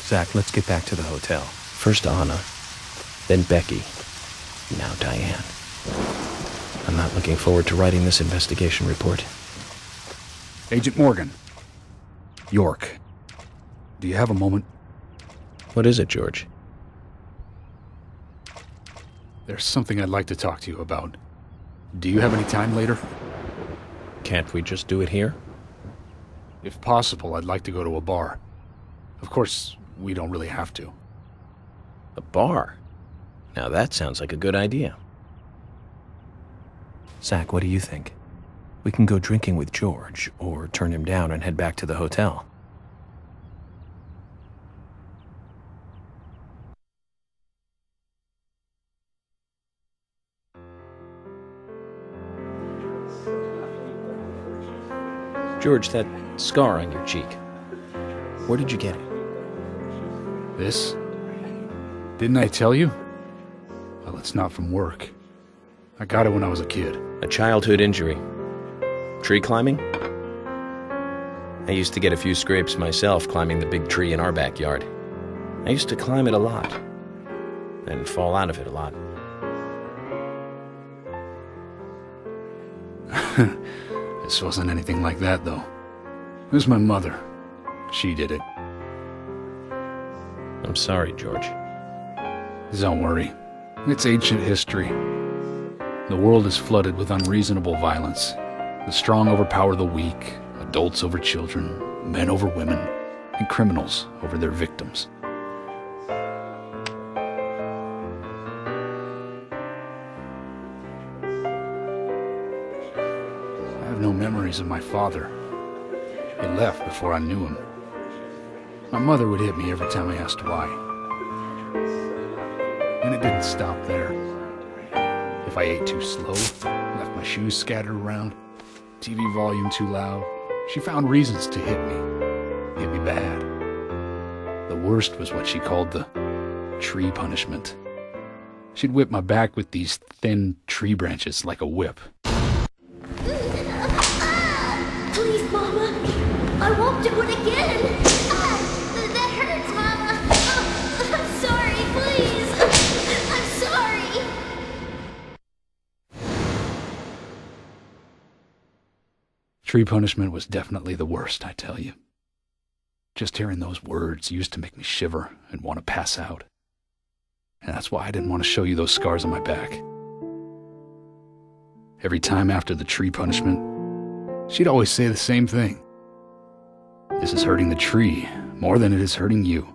Zach, let's get back to the hotel. First Anna, then Becky, now Diane. I'm not looking forward to writing this investigation report. Agent Morgan. York. Do you have a moment? What is it, George? There's something I'd like to talk to you about. Do you have any time later? Can't we just do it here? If possible, I'd like to go to a bar. Of course, we don't really have to. A bar? Now that sounds like a good idea. Zach, what do you think? We can go drinking with George, or turn him down and head back to the hotel. George, that scar on your cheek. Where did you get it? This? Didn't I tell you? Well, it's not from work. I got it when I was a kid. A childhood injury. Tree climbing? I used to get a few scrapes myself climbing the big tree in our backyard. I used to climb it a lot, and fall out of it a lot. This wasn't anything like that, though. It was my mother. She did it. I'm sorry, George. Don't worry. It's ancient history. The world is flooded with unreasonable violence. The strong overpower the weak, adults over children, men over women, and criminals over their victims. I have no memories of my father. He left before I knew him. My mother would hit me every time I asked why. And it didn't stop there. If I ate too slow, left my shoes scattered around, TV volume too loud, she found reasons to hit me bad. The worst was what she called the tree punishment. She'd whip my back with these thin tree branches like a whip. Please, Mama, I won't do it again. That hurts, Mama. Oh, I'm sorry, please. I'm sorry. Tree punishment was definitely the worst, I tell you. Just hearing those words used to make me shiver and want to pass out. And that's why I didn't want to show you those scars on my back. Every time after the tree punishment, she'd always say the same thing. This is hurting the tree more than it is hurting you.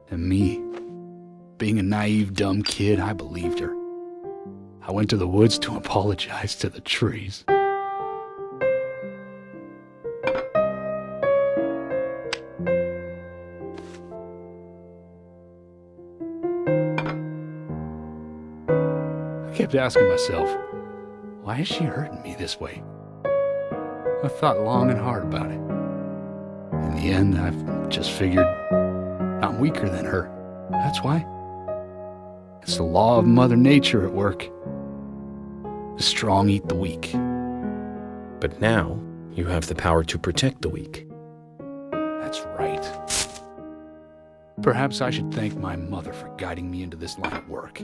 And me, being a naive, dumb kid, I believed her. I went to the woods to apologize to the trees. I kept asking myself, why is she hurting me this way? I thought long and hard about it. In the end, I've just figured I'm weaker than her. That's why. It's the law of Mother Nature at work. The strong eat the weak. But now, you have the power to protect the weak. That's right. Perhaps I should thank my mother for guiding me into this line of work.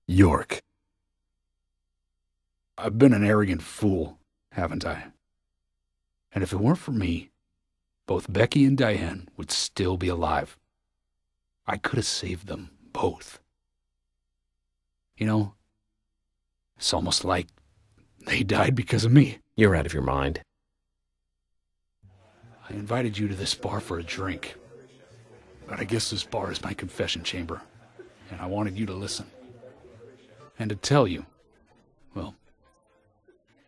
York. I've been an arrogant fool, haven't I? And if it weren't for me, both Becky and Diane would still be alive. I could have saved them both. You know, it's almost like they died because of me. You're out of your mind. I invited you to this bar for a drink, but I guess this bar is my confession chamber, and I wanted you to listen. And to tell you, well,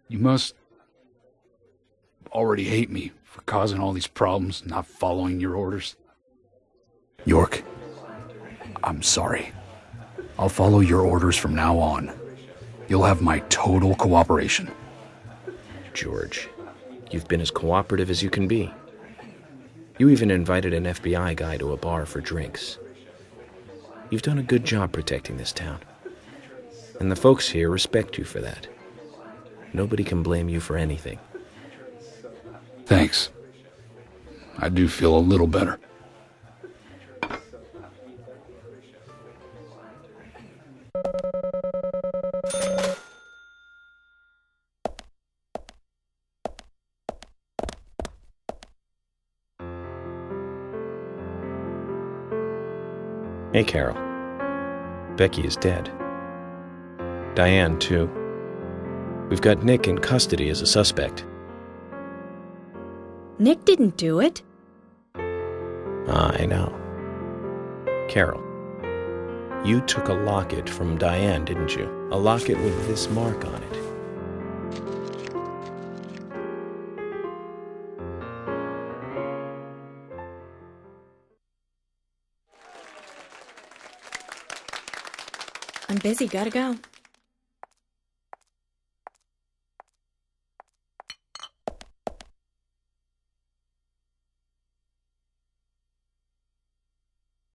you must already hate me for causing all these problems, not following your orders. York, I'm sorry. I'll follow your orders from now on. You'll have my total cooperation. George, you've been as cooperative as you can be. You even invited an FBI guy to a bar for drinks. You've done a good job protecting this town. And the folks here respect you for that. Nobody can blame you for anything. Thanks. I do feel a little better. Hey, Carol. Becky is dead. Diane, too. We've got Nick in custody as a suspect. Nick didn't do it. I know. Carol, you took a locket from Diane, didn't you? A locket with this mark on it. I'm busy, gotta go.